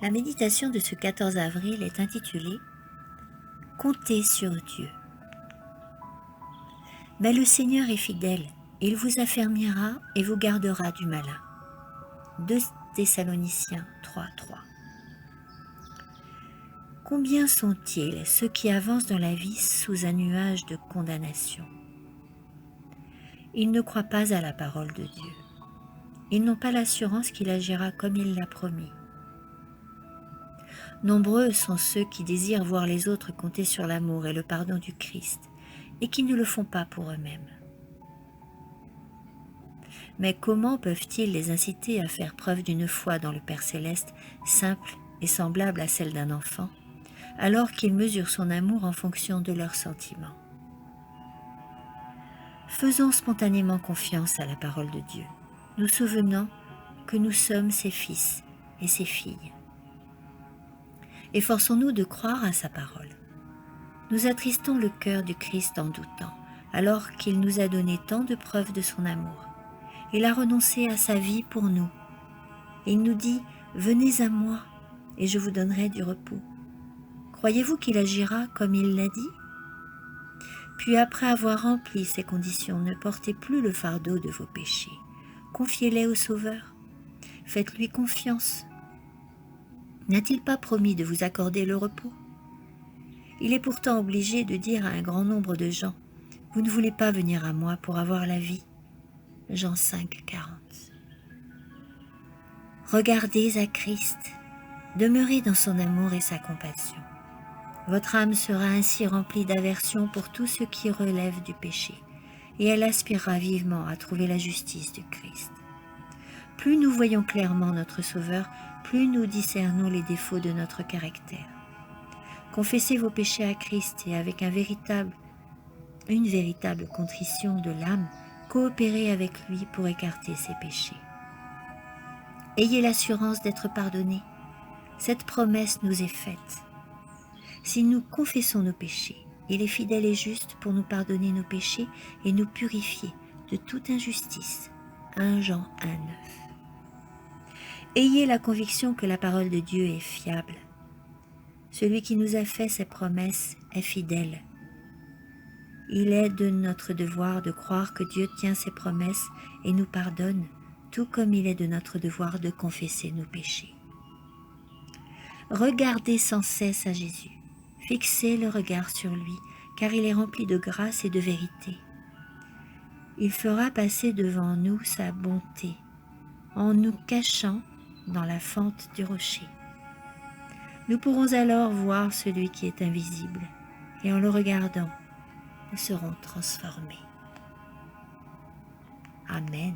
La méditation de ce 14 avril est intitulée « Comptez sur Dieu ». Mais le Seigneur est fidèle, il vous affermira et vous gardera du malin. 2 Thessaloniciens 3:3. Combien sont-ils ceux qui avancent dans la vie sous un nuage de condamnation? Ils ne croient pas à la parole de Dieu. Ils n'ont pas l'assurance qu'il agira comme il l'a promis. Nombreux sont ceux qui désirent voir les autres compter sur l'amour et le pardon du Christ et qui ne le font pas pour eux-mêmes. Mais comment peuvent-ils les inciter à faire preuve d'une foi dans le Père Céleste simple et semblable à celle d'un enfant, alors qu'ils mesurent son amour en fonction de leurs sentiments? Faisons spontanément confiance à la parole de Dieu, nous souvenant que nous sommes ses fils et ses filles. Efforçons-nous de croire à sa parole. Nous attristons le cœur du Christ en doutant, alors qu'il nous a donné tant de preuves de son amour. Il a renoncé à sa vie pour nous. Il nous dit « Venez à moi, et je vous donnerai du repos ». Croyez-vous qu'il agira comme il l'a dit? Puis après avoir rempli ces conditions, ne portez plus le fardeau de vos péchés. Confiez-les au Sauveur. Faites-lui confiance. N'a-t-il pas promis de vous accorder le repos? Il est pourtant obligé de dire à un grand nombre de gens « Vous ne voulez pas venir à moi pour avoir la vie ». Jean 5:40. Regardez à Christ, demeurez dans son amour et sa compassion. Votre âme sera ainsi remplie d'aversion pour tout ce qui relève du péché, et elle aspirera vivement à trouver la justice du Christ. Plus nous voyons clairement notre Sauveur, plus nous discernons les défauts de notre caractère. Confessez vos péchés à Christ et avec une véritable contrition de l'âme, coopérez avec lui pour écarter ses péchés. Ayez l'assurance d'être pardonnés. Cette promesse nous est faite. Si nous confessons nos péchés, il est fidèle et juste pour nous pardonner nos péchés et nous purifier de toute injustice. 1 Jean 1:9. Ayez la conviction que la parole de Dieu est fiable. Celui qui nous a fait ces promesses est fidèle. Il est de notre devoir de croire que Dieu tient ses promesses et nous pardonne, tout comme il est de notre devoir de confesser nos péchés. Regardez sans cesse à Jésus, fixez le regard sur lui, car il est rempli de grâce et de vérité. Il fera passer devant nous sa bonté, en nous cachant dans la fente du rocher. Nous pourrons alors voir celui qui est invisible, et en le regardant, nous serons transformés. Amen.